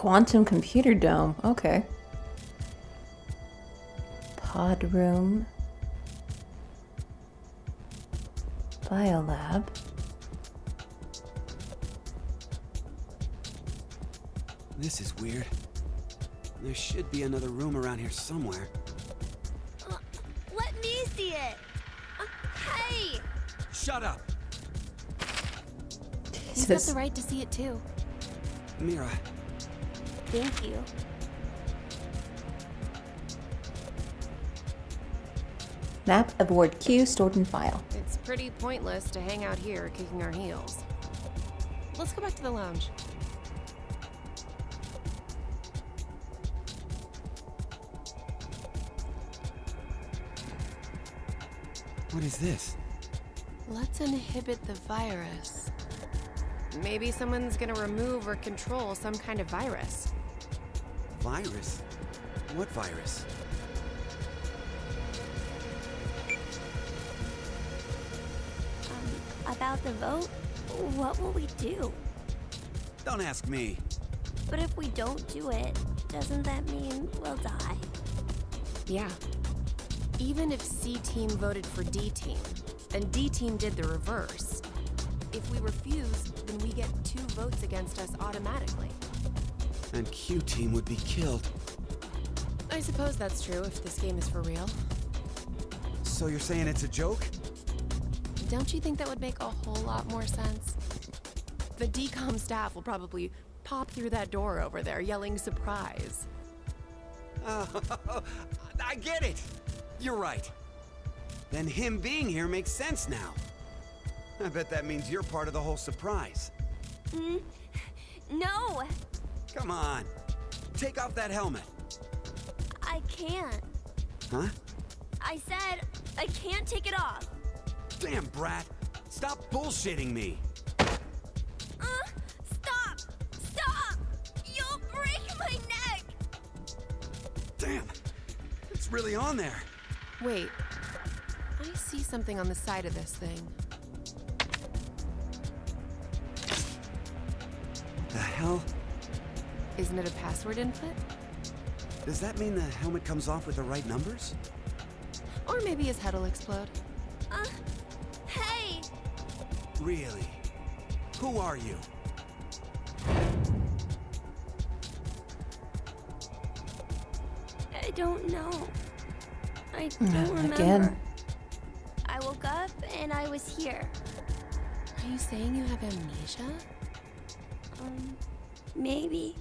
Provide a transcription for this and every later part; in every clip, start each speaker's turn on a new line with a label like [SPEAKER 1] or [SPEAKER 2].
[SPEAKER 1] quantum computer dome. Okay. Pod room. Biolab.
[SPEAKER 2] This is weird. There should be another room around here somewhere.
[SPEAKER 3] Let me see it. Hey!
[SPEAKER 2] Shut up!
[SPEAKER 3] He's got the right to see it too.
[SPEAKER 2] Mira.
[SPEAKER 3] Thank you.
[SPEAKER 1] Map of Ward Q stored in file.
[SPEAKER 4] It's pretty pointless to hang out here kicking our heels. Let's go back to the lounge.
[SPEAKER 2] What is this?
[SPEAKER 4] Let's inhibit the virus. Maybe someone's gonna remove or control some kind of virus.
[SPEAKER 2] Virus? What virus?
[SPEAKER 3] About the vote, what will we do?
[SPEAKER 2] Don't ask me.
[SPEAKER 3] But if we don't do it, doesn't that mean we'll die?
[SPEAKER 4] Yeah. Even if C team voted for D team, and D team did the reverse, if we refuse, then we get 2 votes against us automatically.
[SPEAKER 2] And Q team would be killed.
[SPEAKER 4] I suppose that's true if this game is for real.
[SPEAKER 2] So you're saying it's a joke?
[SPEAKER 4] Don't you think that would make a whole lot more sense? The DCOM staff will probably pop through that door over there yelling surprise.
[SPEAKER 2] I get it! You're right. Then him being here makes sense now. I bet that means you're part of the whole surprise.
[SPEAKER 3] No!
[SPEAKER 2] Come on. Take off that helmet.
[SPEAKER 3] I can't.
[SPEAKER 2] Huh?
[SPEAKER 3] I said I can't take it off.
[SPEAKER 2] Damn, Brat. Stop bullshitting me.
[SPEAKER 3] Stop! Stop! You'll break my neck!
[SPEAKER 2] Damn. It's really on there.
[SPEAKER 4] Wait, I see something on the side of this thing.
[SPEAKER 2] The hell?
[SPEAKER 4] Isn't it a password input?
[SPEAKER 2] Does that mean the helmet comes off with the right numbers?
[SPEAKER 4] Or maybe his head'll explode.
[SPEAKER 3] Hey!
[SPEAKER 2] Really? Who are you?
[SPEAKER 3] I don't know. I don't remember.
[SPEAKER 1] Again.
[SPEAKER 3] I woke up and I was here.
[SPEAKER 4] Are you saying you have amnesia?
[SPEAKER 3] Maybe.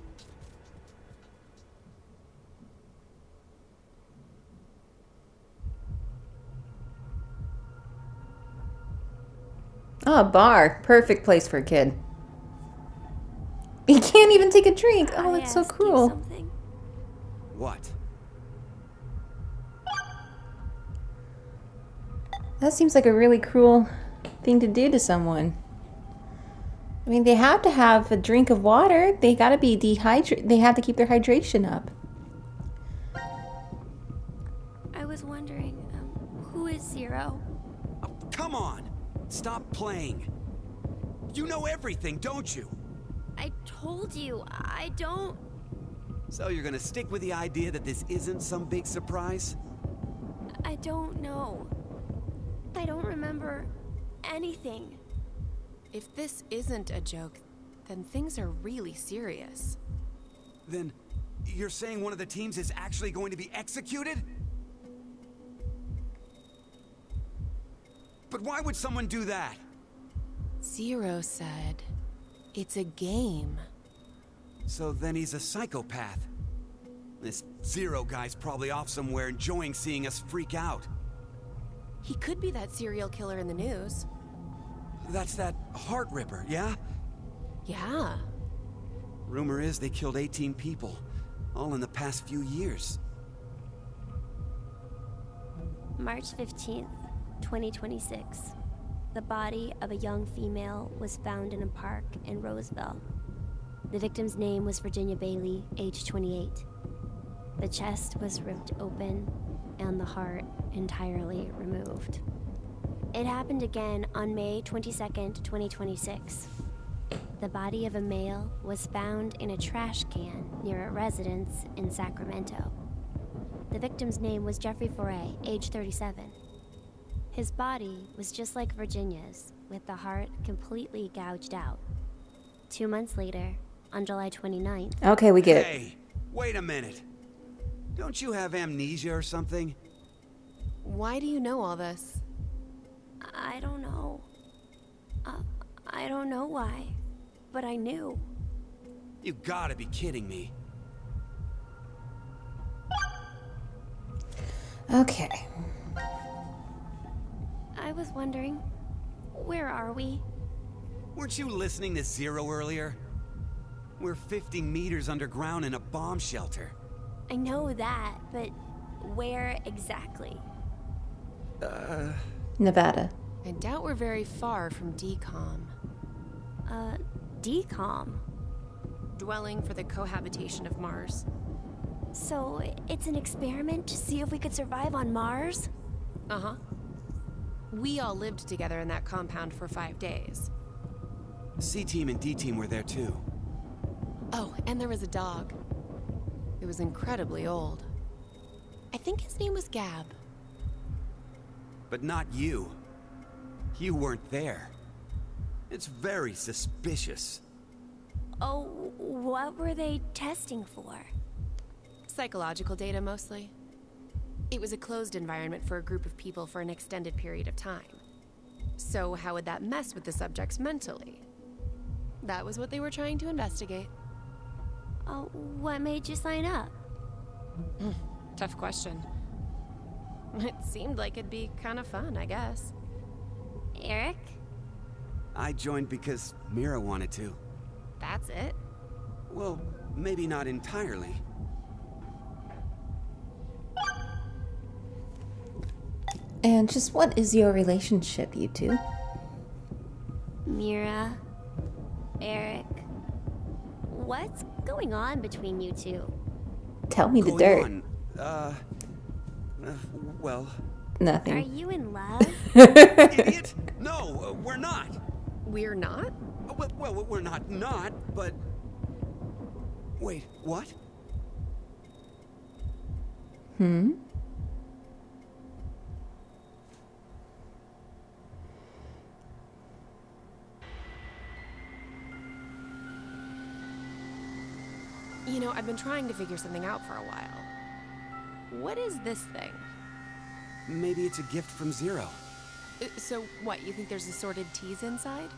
[SPEAKER 1] Oh, a bar. Perfect place for a kid. He can't even take a drink. Oh,
[SPEAKER 3] I
[SPEAKER 1] that's so
[SPEAKER 3] ask you
[SPEAKER 1] cruel.
[SPEAKER 3] something?
[SPEAKER 2] What?
[SPEAKER 1] That seems like a really cruel thing to do to someone. I mean, they have to have a drink of water. They gotta be dehydrated. They have to keep their hydration up.
[SPEAKER 3] I was wondering, who is Zero?
[SPEAKER 2] Oh, come on! Stop playing. You know everything, don't you?
[SPEAKER 3] I told you, I don't...
[SPEAKER 2] So you're gonna stick with the idea that this isn't some big surprise?
[SPEAKER 3] I don't know. I don't remember anything.
[SPEAKER 4] If this isn't a joke, then things are really serious.
[SPEAKER 2] Then you're saying one of the teams is actually going to be executed? But why would someone do that?
[SPEAKER 4] Zero said, it's a game.
[SPEAKER 2] So then he's a psychopath. This Zero guy's probably off somewhere enjoying seeing us freak out.
[SPEAKER 4] He could be that serial killer in the news.
[SPEAKER 2] That's that Heart Ripper, yeah?
[SPEAKER 4] Yeah.
[SPEAKER 2] Rumor is they killed 18 people, all in the past few years.
[SPEAKER 3] March 15th, 2026. The body of a young female was found in a park in Roseville. The victim's name was Virginia Bailey, age 28. The chest was ripped open and the heart entirely removed. It happened again on May 22nd, 2026. The body of a male was found in a trash can can near a residence in Sacramento. The victim's name was Jeffrey Foray, age 37. His body was just like Virginia's, with the heart completely gouged out. 2 months later, on July 29th...
[SPEAKER 1] Okay, we get it.
[SPEAKER 2] Hey, wait a minute. Don't you have amnesia or something?
[SPEAKER 4] Why do you know all this?
[SPEAKER 3] I don't know. I don't know why, but I knew.
[SPEAKER 2] You gotta be kidding me.
[SPEAKER 1] Okay.
[SPEAKER 3] I was wondering, where are we?
[SPEAKER 2] Weren't you listening to Zero earlier? We're 50 meters underground in a bomb shelter.
[SPEAKER 3] I know that, but where exactly?
[SPEAKER 1] Nevada.
[SPEAKER 4] I doubt we're very far from DCOM.
[SPEAKER 3] DCOM.
[SPEAKER 4] Dwelling for the cohabitation of Mars.
[SPEAKER 3] So, it's an experiment to see if we could survive on Mars?
[SPEAKER 4] Uh-huh. We all lived together in that compound for 5 days.
[SPEAKER 2] C-Team and D-Team were there too.
[SPEAKER 4] Oh, and there was a dog. It was incredibly old. I think his name was Gab.
[SPEAKER 2] But not you. You weren't there. It's very suspicious.
[SPEAKER 3] Oh, what were they testing for?
[SPEAKER 4] Psychological data, mostly. It was a closed environment for a group of people for an extended period of time. So how would that mess with the subjects mentally? That was what they were trying to investigate.
[SPEAKER 3] Oh, what made you sign up?
[SPEAKER 4] Tough question. It seemed like it'd be kind of fun, I guess.
[SPEAKER 3] Eric?
[SPEAKER 2] I joined because Mira wanted to.
[SPEAKER 4] That's it?
[SPEAKER 2] Well, maybe not entirely.
[SPEAKER 1] And just what is your relationship, you two?
[SPEAKER 3] Mira? Eric? What's going on between you two?
[SPEAKER 1] Tell me the
[SPEAKER 2] Going
[SPEAKER 1] dirt.
[SPEAKER 2] on, well...
[SPEAKER 1] Nothing.
[SPEAKER 3] Are you in love?
[SPEAKER 2] Idiot! No, we're not!
[SPEAKER 4] We're not?
[SPEAKER 2] Well, we're not, but... Wait, what?
[SPEAKER 1] Hmm?
[SPEAKER 4] You know, I've been trying to figure something out for a while. What is this thing?
[SPEAKER 2] Maybe it's a gift from Zero.
[SPEAKER 4] So, what, you think there's assorted teas inside?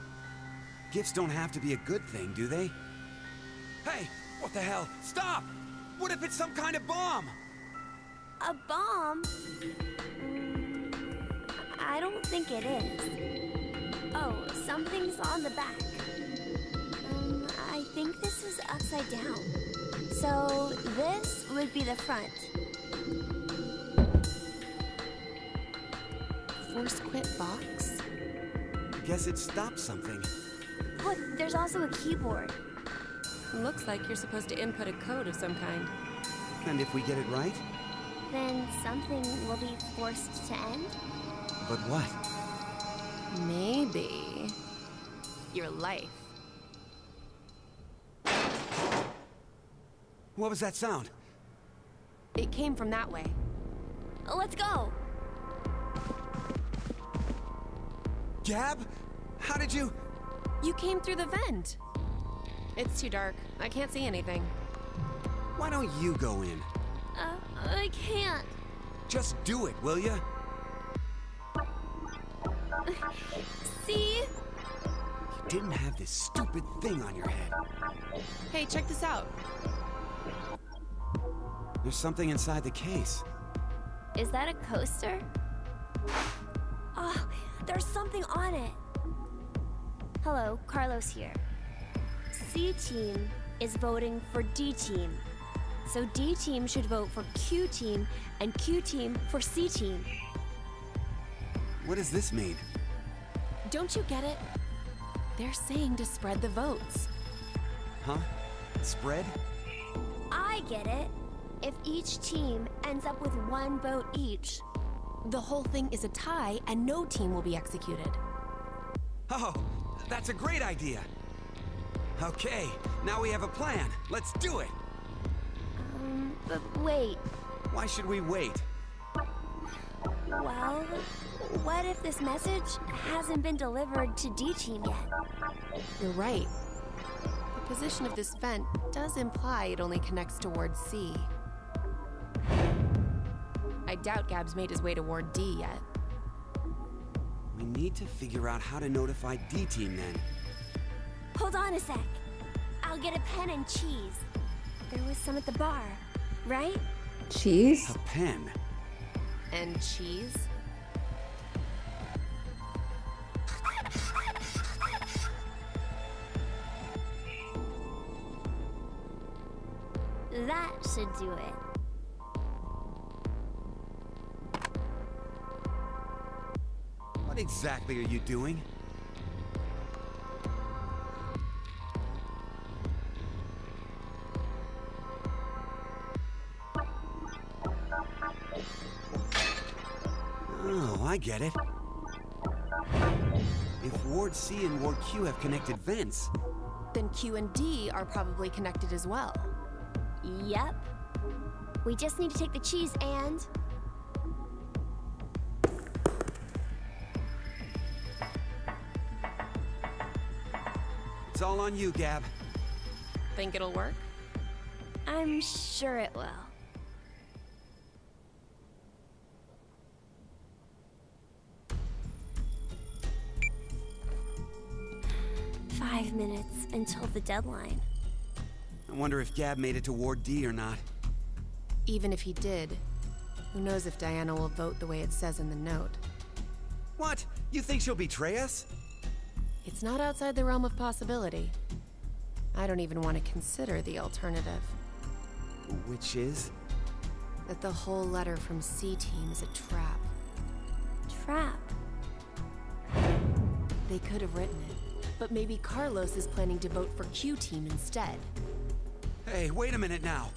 [SPEAKER 2] Gifts don't have to be a good thing, do they? Hey, what the hell? Stop! What if it's some kind of bomb?
[SPEAKER 3] A bomb? I don't think it is. Oh, something's on the back. I think this is upside down. So this would be the front.
[SPEAKER 4] Force quit box?
[SPEAKER 2] Guess it stopped something.
[SPEAKER 3] Look, there's also a keyboard.
[SPEAKER 4] Looks like you're supposed to input a code of some kind.
[SPEAKER 2] And if we get it right?
[SPEAKER 3] Then something will be forced to end?
[SPEAKER 2] But what?
[SPEAKER 4] Maybe... your life.
[SPEAKER 2] What was that sound?
[SPEAKER 4] It came from that way.
[SPEAKER 3] Let's go!
[SPEAKER 2] Gab? How did you...
[SPEAKER 4] You came through the vent. It's too dark. I can't see anything.
[SPEAKER 2] Why don't you go in?
[SPEAKER 3] I can't.
[SPEAKER 2] Just do it, will ya?
[SPEAKER 3] See?
[SPEAKER 2] You didn't have this stupid thing on your head.
[SPEAKER 4] Hey, check this out.
[SPEAKER 2] There's something inside the case.
[SPEAKER 3] Is that a coaster? Oh, there's something on it. Hello, Carlos here. C-Team is voting for D-Team. So D-Team should vote for Q-Team, and Q-Team for C-Team.
[SPEAKER 2] What does this mean?
[SPEAKER 4] Don't you get it? They're saying to spread the votes.
[SPEAKER 2] Huh? Spread?
[SPEAKER 3] I get it. If each team ends up with 1 vote each.
[SPEAKER 4] The whole thing is a tie, and no team will be executed.
[SPEAKER 2] Oh, that's a great idea. Okay, now we have a plan. Let's do it!
[SPEAKER 3] But wait.
[SPEAKER 2] Why should we wait?
[SPEAKER 3] Well, what if this message hasn't been delivered to D-Team yet?
[SPEAKER 4] You're right. The position of this vent does imply it only connects towards C. I doubt Gab's made his way to Ward D yet.
[SPEAKER 2] We need to figure out how to notify D-Team then.
[SPEAKER 3] Hold on a sec. I'll get a pen and cheese. There was some at the bar, right?
[SPEAKER 1] Cheese?
[SPEAKER 2] A pen?
[SPEAKER 4] And cheese?
[SPEAKER 3] That should do it.
[SPEAKER 2] What exactly are you doing? Oh, I get it. If Ward C and Ward Q have connected vents,
[SPEAKER 4] Then Q and D are probably connected as well.
[SPEAKER 3] Yep. We just need to take the cheese and...
[SPEAKER 2] it's all on you, Gab.
[SPEAKER 4] Think it'll work?
[SPEAKER 3] I'm sure it will. "5 minutes until the deadline."
[SPEAKER 2] I wonder if Gab made it to Ward D or not.
[SPEAKER 4] Even if he did, who knows if Diana will vote the way it says in the note.
[SPEAKER 2] What? You think she'll betray us?
[SPEAKER 4] It's not outside the realm of possibility. I don't even want to consider the alternative.
[SPEAKER 2] Which is?
[SPEAKER 4] That the whole letter from C-Team is a trap.
[SPEAKER 3] Trap.
[SPEAKER 4] They could have written it, but maybe Carlos is planning to vote for Q-Team instead.
[SPEAKER 2] Hey, wait a minute now.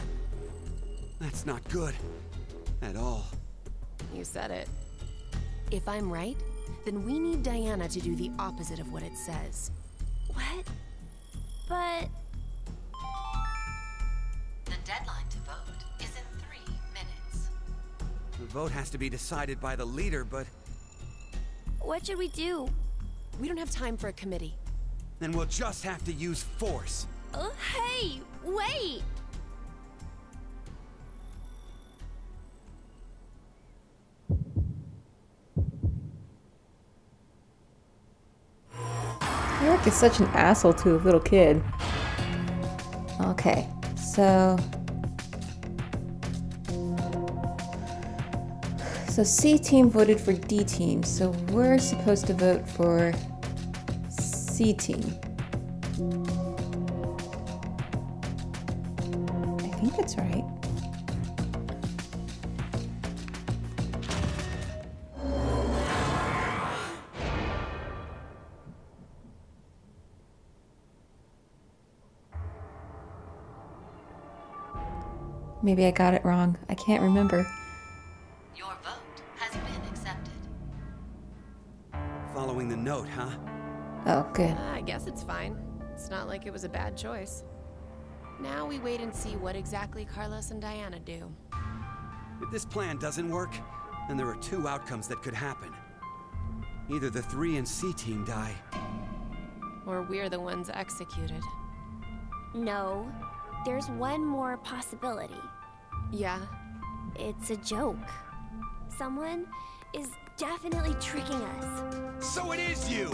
[SPEAKER 2] That's not good. At all.
[SPEAKER 4] You said it. If I'm right, then we need Diana to do the opposite of what it says.
[SPEAKER 3] What? But...
[SPEAKER 5] The deadline to vote is in 3 minutes.
[SPEAKER 2] The vote has to be decided by the leader, but
[SPEAKER 3] what should we do?
[SPEAKER 4] We don't have time for a committee.
[SPEAKER 2] then we'll just have to use force.
[SPEAKER 3] Hey! Wait!
[SPEAKER 1] Eric is such an asshole to a little kid. Okay, so C team voted for D team, so we're supposed to vote for C team. I think that's right. Maybe I got it wrong. I can't remember.
[SPEAKER 5] Your vote has been accepted.
[SPEAKER 2] Following the note, huh?
[SPEAKER 1] Oh, good.
[SPEAKER 4] I guess it's fine. It's not like it was a bad choice. Now we wait and see what exactly Carlos and Diana do.
[SPEAKER 2] If this plan doesn't work, then there are two outcomes that could happen. Either the 3 and C team die.
[SPEAKER 4] Or we're the ones executed.
[SPEAKER 3] No. There's one more possibility.
[SPEAKER 4] Yeah?
[SPEAKER 3] It's a joke. Someone is definitely tricking us.
[SPEAKER 2] So it is you!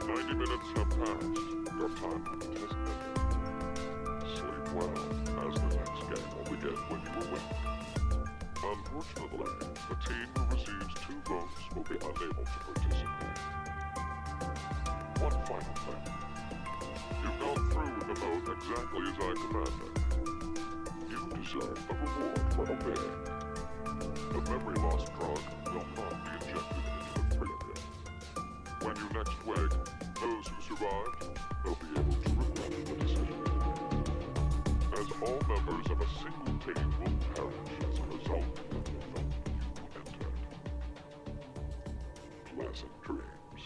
[SPEAKER 6] 90 minutes have passed. Your time has ended. Sleep well, as the next game will begin when you awake. Unfortunately, the team who receives 2 votes will be unable to participate. One final thing. You've gone through with the vote exactly as I commanded. You deserve a reward for obeying. The memory loss drug will not be injected into the 3 of you. When you next wake, those who survived will be able to regret the decision. As all members of a single team will perish as a result of the vote you entered. Pleasant dreams.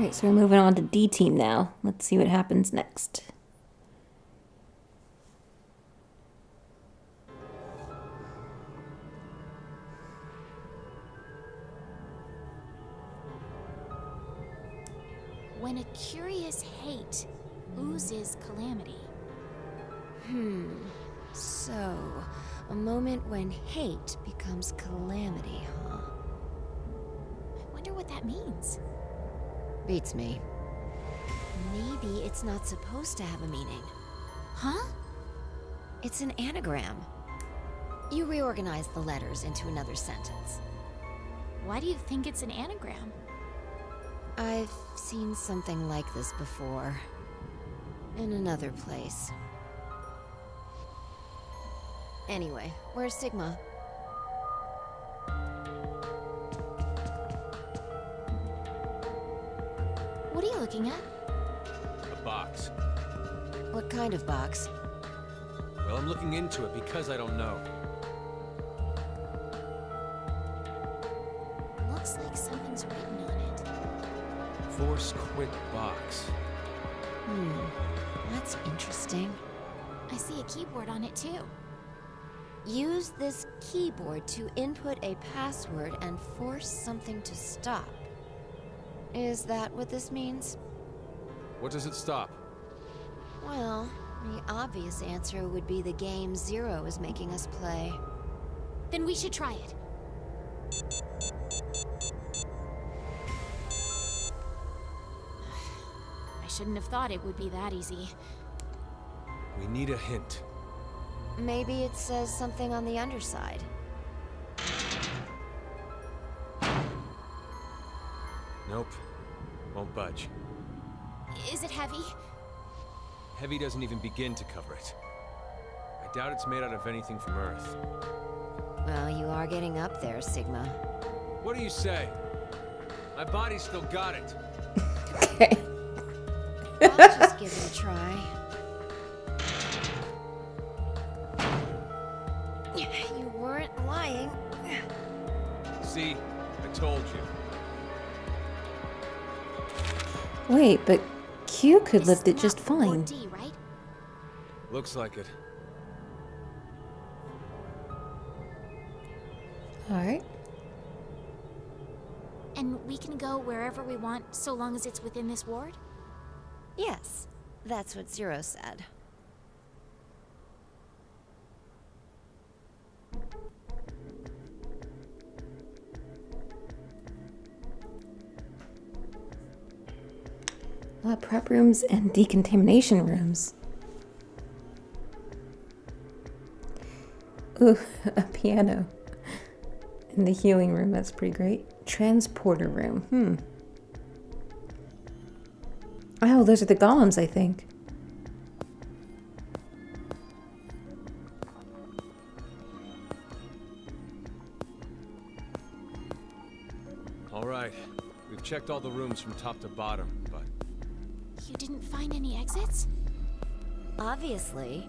[SPEAKER 1] Alright, so we're moving on to D team now. Let's see what happens next.
[SPEAKER 7] When a curious hate oozes calamity.
[SPEAKER 3] So, a moment when hate becomes calamity, huh?
[SPEAKER 7] I wonder what that means.
[SPEAKER 3] Beats me. Maybe it's not supposed to have a meaning.
[SPEAKER 7] Huh?
[SPEAKER 3] It's an anagram. You reorganize the letters into another sentence.
[SPEAKER 7] Why do you think it's an anagram?
[SPEAKER 3] I've seen something like this before. In another place. Anyway, where's Sigma?
[SPEAKER 7] What are you looking at?
[SPEAKER 8] A box.
[SPEAKER 3] What kind of box?
[SPEAKER 8] Well, I'm looking into it because I don't know.
[SPEAKER 7] Looks like something's written on it.
[SPEAKER 8] Force quit box.
[SPEAKER 3] That's interesting.
[SPEAKER 7] I see a keyboard on it too.
[SPEAKER 3] Use this keyboard to input a password and force something to stop. Is that what this means?
[SPEAKER 8] What does it stop?
[SPEAKER 3] Well, the obvious answer would be the game Zero is making us play.
[SPEAKER 7] Then we should try it. I shouldn't have thought it would be that easy.
[SPEAKER 8] We need a hint.
[SPEAKER 3] Maybe it says something on the underside.
[SPEAKER 8] Nope. Won't budge.
[SPEAKER 7] Is it heavy?
[SPEAKER 8] Heavy doesn't even begin to cover it. I doubt it's made out of anything from Earth.
[SPEAKER 3] Well, you are getting up there, Sigma.
[SPEAKER 8] What do you say? My body still got it.
[SPEAKER 1] Okay.
[SPEAKER 3] I'll just give it a try. You weren't lying.
[SPEAKER 8] See? I told you.
[SPEAKER 1] Wait, but Q could
[SPEAKER 7] This
[SPEAKER 1] lift
[SPEAKER 7] is
[SPEAKER 1] it just
[SPEAKER 7] not
[SPEAKER 1] fine.
[SPEAKER 7] 4D, right?
[SPEAKER 8] Looks like it.
[SPEAKER 1] Alright.
[SPEAKER 7] And we can go wherever we want so long as it's within this ward?
[SPEAKER 3] Yes, that's what Zero said.
[SPEAKER 1] Prep rooms and decontamination rooms. Ooh, a piano. In the healing room, that's pretty great. Transporter room, Oh, those are the golems, I think.
[SPEAKER 8] All right. We've checked all the rooms from top to bottom, but
[SPEAKER 7] You didn't find any exits?
[SPEAKER 3] Obviously.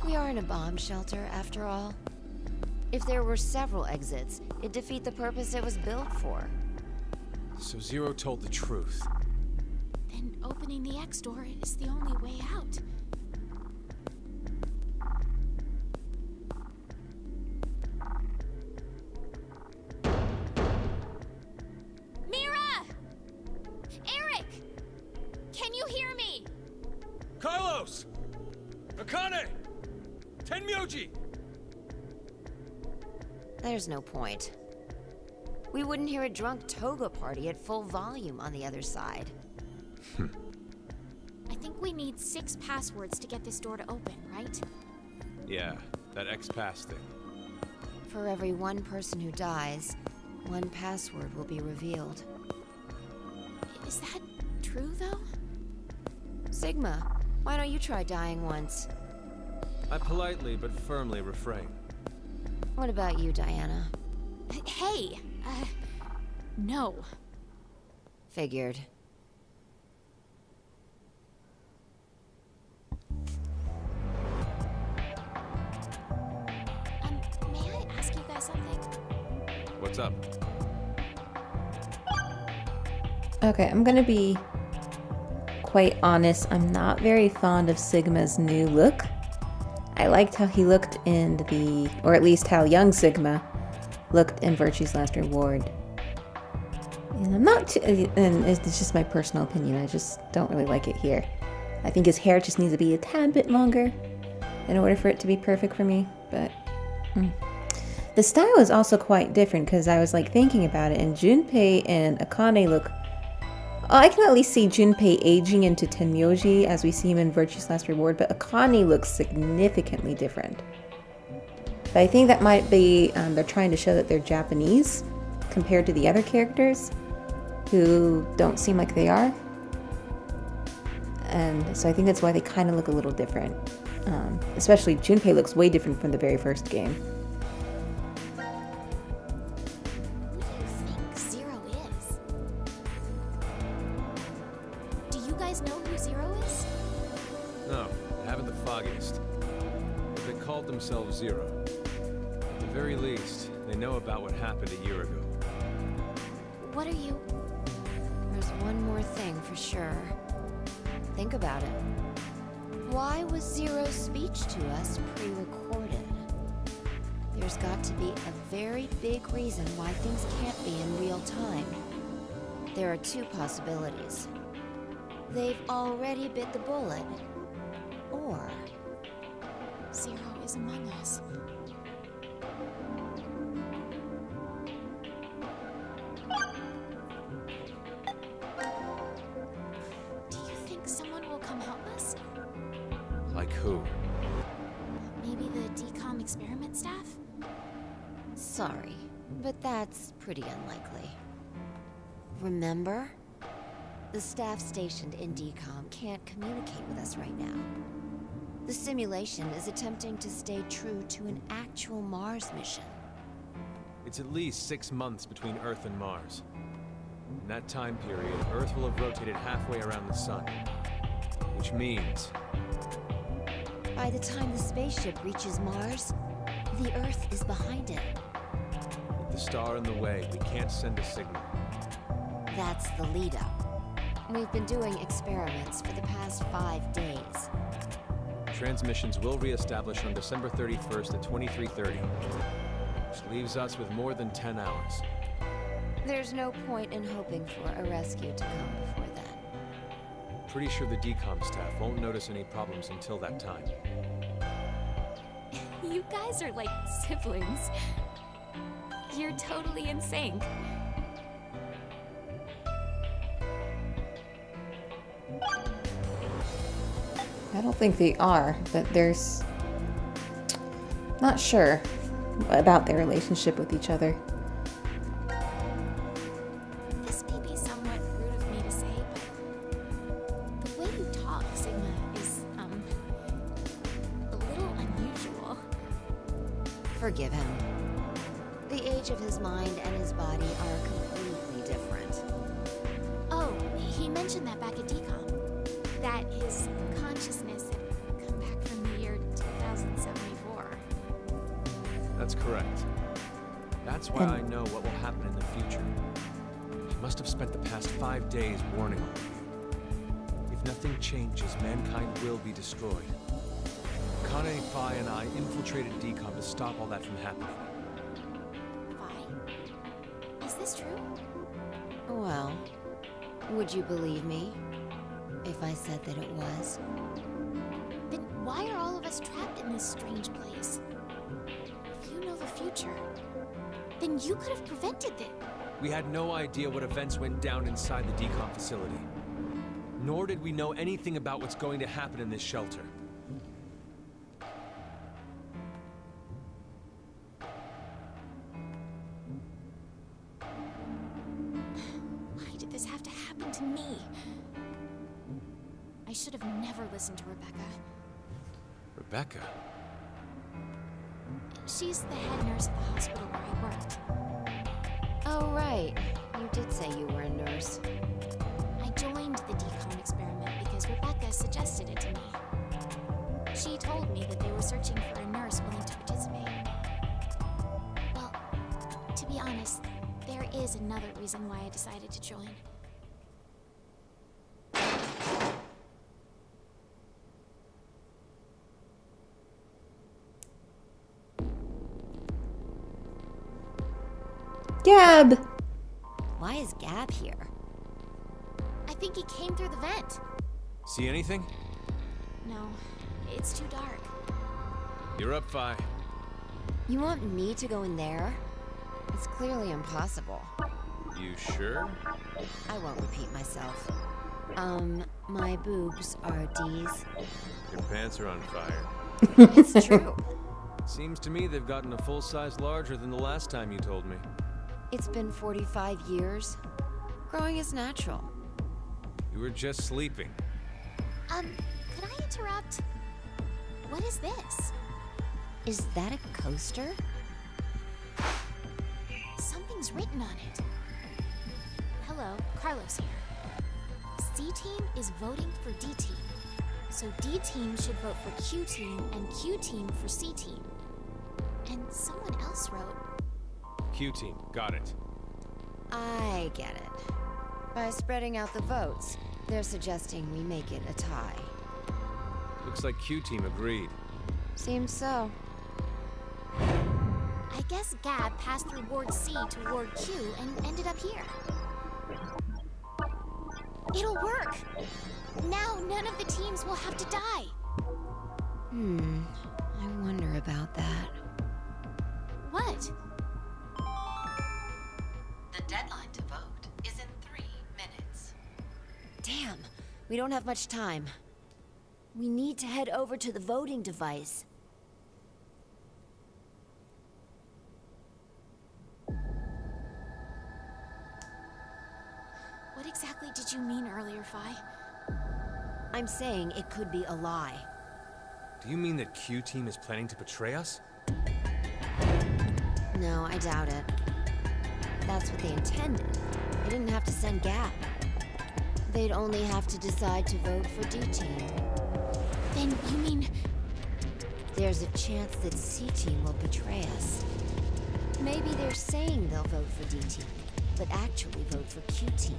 [SPEAKER 3] We are in a bomb shelter, after all. If there were several exits, it'd defeat the purpose it was built for.
[SPEAKER 8] so Zero told the truth.
[SPEAKER 7] Then opening the X door is the only way out. Mira! Eric! Can you hear me?
[SPEAKER 8] Carlos! Akane! Tenmyoji!
[SPEAKER 3] There's no point. We wouldn't hear a drunk toga party at full volume on the other side.
[SPEAKER 7] I think we need 6 passwords to get this door to open, right?
[SPEAKER 8] Yeah, that X-Pass thing.
[SPEAKER 3] For every one person who dies, one password will be revealed.
[SPEAKER 7] Is that true, though?
[SPEAKER 3] Sigma, why don't you try dying once?
[SPEAKER 8] I politely but firmly refrain.
[SPEAKER 3] What about you, Diana?
[SPEAKER 7] Hey, no.
[SPEAKER 3] Figured.
[SPEAKER 7] May I ask you guys something?
[SPEAKER 8] What's up?
[SPEAKER 1] Okay, I'm gonna be quite honest. I'm not very fond of Sigma's new look. I liked how he looked in the, or at least how young Sigma looked in Virtue's Last Reward. And I'm not too, and it's just my personal opinion. I just don't really like it here. I think his hair just needs to be a tad bit longer in order for it to be perfect for me. But the style is also quite different because I was like thinking about it, and Junpei and Akane look. Oh, I can at least see Junpei aging into Tenmyoji as we see him in Virtue's Last Reward, but Akane looks significantly different. But I think that might be they're trying to show that they're Japanese compared to the other characters who don't seem like they are. And so I think that's why they kind of look a little different. Especially Junpei looks way different from the very first game.
[SPEAKER 7] Who do you think Zero is? Do you guys know who Zero is?
[SPEAKER 8] No, I haven't the foggiest. But they called themselves Zero. At the very least, they know about what happened a year ago.
[SPEAKER 7] What are you?
[SPEAKER 9] There's one more thing for sure. Think about it. Why was Zero's speech to us pre-recorded? There's got to be a very big reason why things can't be in real time. There are two possibilities. They've already bit the bullet, or
[SPEAKER 7] Zero is among us. Do you think someone will come help us?
[SPEAKER 8] Like who?
[SPEAKER 7] Maybe the DCOM experiment staff?
[SPEAKER 9] sorry, but that's pretty unlikely. Remember? The staff stationed in DCOM can't communicate with us right now. The simulation is attempting to stay true to an actual Mars mission.
[SPEAKER 8] It's at least 6 months between Earth and Mars. In that time period, Earth will have rotated halfway around the Sun. Which means...
[SPEAKER 9] By the time the spaceship reaches Mars, the Earth is behind it.
[SPEAKER 8] with the star in the way, we can't send a signal.
[SPEAKER 9] That's the lead-up. We've been doing experiments for the past 5 days.
[SPEAKER 8] Transmissions will re-establish on December 31st at 23:30. Which leaves us with more than 10 hours.
[SPEAKER 9] There's no point in hoping for a rescue to come before then.
[SPEAKER 8] Pretty sure the DCOM staff won't notice any problems until that time.
[SPEAKER 7] You guys are like siblings. You're totally in sync.
[SPEAKER 1] I don't think they are, but there's... not sure about their relationship with each other.
[SPEAKER 7] This may be somewhat rude of me to say, but the way you talk, Sigma, is, a little unusual.
[SPEAKER 9] Forgive him. The age of his mind and his body are completely different.
[SPEAKER 7] Oh, he mentioned that back at DCOM. That his consciousness had come back from the year 2074.
[SPEAKER 8] That's correct. That's why I know what will happen in the future. He must have spent the past 5 days warning all of you. If nothing changes, mankind will be destroyed. Kane, Phi, and I infiltrated DCOM to stop all that from happening.
[SPEAKER 7] Why? Is this true?
[SPEAKER 9] Well, would you believe me if I said that it was?
[SPEAKER 7] Then why are all of us trapped in this strange place? If you know the future, then you could have prevented it.
[SPEAKER 8] We had no idea what events went down inside the DCOM facility. Nor did we know anything about what's going to happen in this shelter.
[SPEAKER 7] Why did this have to happen to me? I should have never listened to Rebecca.
[SPEAKER 8] Rebecca?
[SPEAKER 7] She's the head nurse at the hospital where I worked.
[SPEAKER 9] Oh, right. You did say you were a nurse.
[SPEAKER 7] I joined the DCOM experiment because Rebecca suggested it to me. She told me that they were searching for a nurse willing to participate. Well, to be honest, there is another reason why I decided to join.
[SPEAKER 1] Gab!
[SPEAKER 9] Why is Gab here?
[SPEAKER 7] I think he came through the vent.
[SPEAKER 8] See anything?
[SPEAKER 7] No, it's too dark.
[SPEAKER 8] You're up, Fi.
[SPEAKER 9] You want me to go in there? It's clearly impossible.
[SPEAKER 8] You sure?
[SPEAKER 9] I won't repeat myself. My boobs are D's.
[SPEAKER 8] Your pants are on fire.
[SPEAKER 9] It's true.
[SPEAKER 8] Seems to me they've gotten a full size larger than the last time you told me.
[SPEAKER 9] It's been 45 years. Growing is natural.
[SPEAKER 8] You were just sleeping.
[SPEAKER 7] Could I interrupt? What is this?
[SPEAKER 9] Is that a coaster?
[SPEAKER 7] Something's written on it. Hello, Carlos here. C-Team is voting for D-Team. So D-Team should vote for Q-Team and Q-Team for C-Team. And someone else wrote...
[SPEAKER 8] Q-Team, got it.
[SPEAKER 9] I get it. By spreading out the votes, they're suggesting we make it a tie.
[SPEAKER 8] Looks like Q-Team agreed.
[SPEAKER 9] Seems so.
[SPEAKER 7] I guess Gab passed through Ward C to Ward Q and ended up here. It'll work! Now none of the teams will have to die!
[SPEAKER 9] I wonder about that.
[SPEAKER 7] What?
[SPEAKER 5] The deadline to vote is in 3 minutes.
[SPEAKER 9] Damn, we don't have much time. We need to head over to the voting device.
[SPEAKER 7] What exactly did you mean earlier, Fi?
[SPEAKER 9] I'm saying it could be a lie.
[SPEAKER 8] Do you mean that Q-Team is planning to betray us?
[SPEAKER 9] No, I doubt it. That's what they intended. They didn't have to send Gab. They'd only have to decide to vote for D-Team.
[SPEAKER 7] Then you mean...
[SPEAKER 9] There's a chance that C-Team will betray us. Maybe they're saying they'll vote for D-Team, but actually vote for Q-Team.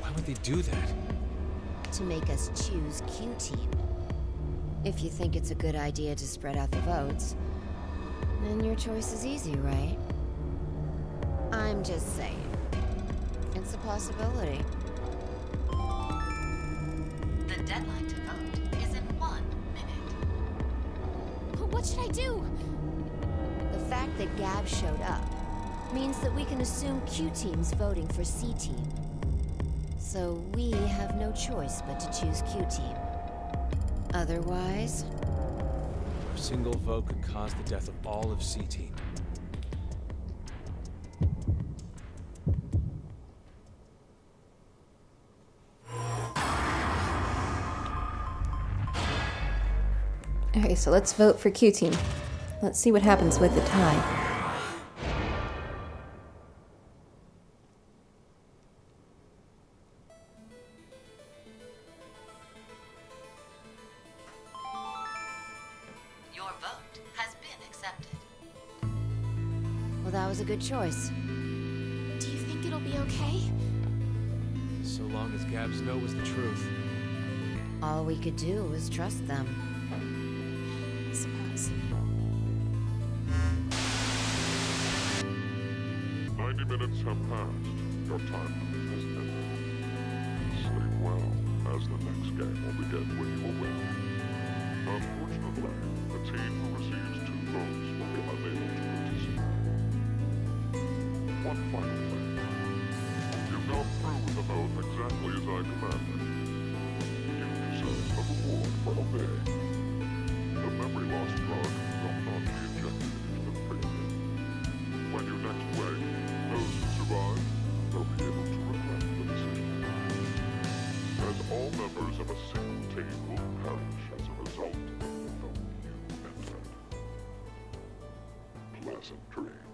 [SPEAKER 8] Why would they do that?
[SPEAKER 9] To make us choose Q-Team. If you think it's a good idea to spread out the votes, then your choice is easy, right? I'm just saying. It's a possibility.
[SPEAKER 5] The deadline to vote is in 1 minute.
[SPEAKER 7] What should I do?
[SPEAKER 9] The fact that Gab showed up means that we can assume Q-Team's voting for C-Team. So we have no choice but to choose Q-Team. Otherwise...
[SPEAKER 8] A single vote could cause the death of all of C-Team.
[SPEAKER 1] Okay, so let's vote for Q-Team. Let's see what happens with the tie.
[SPEAKER 5] Your vote has been accepted.
[SPEAKER 9] Well, that was a good choice.
[SPEAKER 7] Do you think it'll be okay?
[SPEAKER 8] So long as Gab's no was the truth.
[SPEAKER 9] All we could do was trust them.
[SPEAKER 7] I suppose.
[SPEAKER 6] 90 minutes have passed. Your time limit has ended. Sleep well, as the next game will begin when you awake. Unfortunately, the team who receives 2 votes will be unable to participate. One final thing. You've gone through with the vote exactly as I commanded. You deserve a reward for obeying. The memory loss drug will not be injected into the brain. When you next wake, those who survive will be able to regret the decision. As all members of a single team will perish as a result of the vote you entered. Pleasant dreams.